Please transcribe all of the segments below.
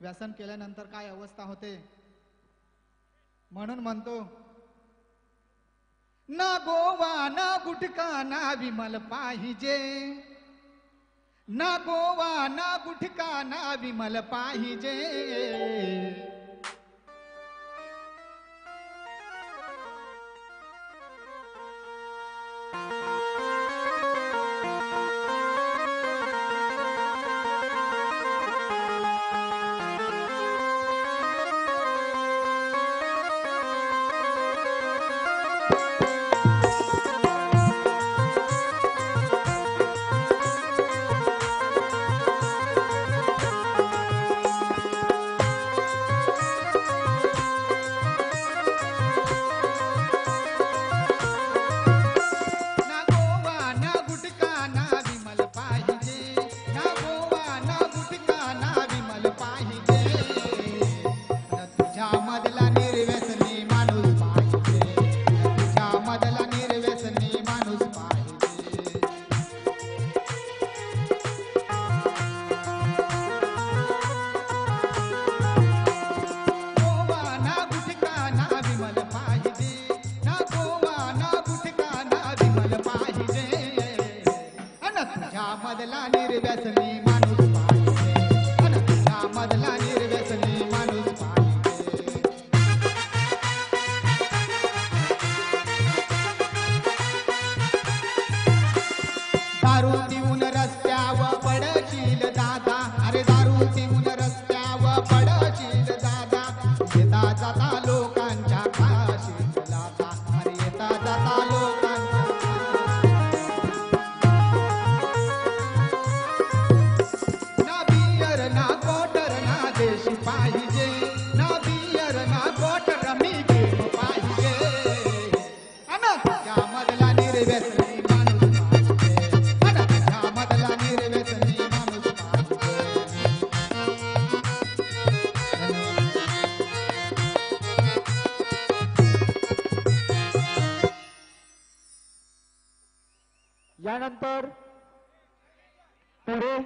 व्यसन केल्यानंतर काय अवस्था होते म्हणून म्हणतो, ना गोवा ना गुटखा ना विमल पाहिजे, ना गोवा ना गुटखा ना विमल पाहिजे. मधला निर्व्यसनी माणूस पाहिजे, तुझ्या मधला निर्व्यसनी माणूस पाहिजे. दारू पिऊन रस्त्यावर पडशील दादा, अरे दारू पिऊन रस्त्यावर पडशील दादा. येता जाता लोकांच्या खाशील लाथा, अरे येता जाता लोकांच्या देशी पाहिजे, ना बियर ना क्वार्टर मी गेम पाहिजे. तुझ्या मधला निर्व्यसनी माणूस पाहिजे, तुझ्या मधला निर्व्यसनी माणूस पाहिजे. यानंतर पुढे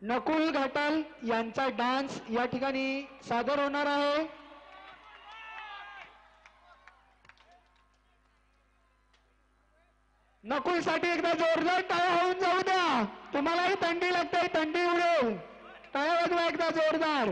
नकुल घाटल यांचा डान्स या ठिकाणी सादर होणार आहे. नकुल साठी एकदा जोरदार टाळ्या होऊन जाऊ द्या. तुम्हालाही थंडी लागते, थंडी उडेल. टाळ्या वाजवा एकदा जोरदार.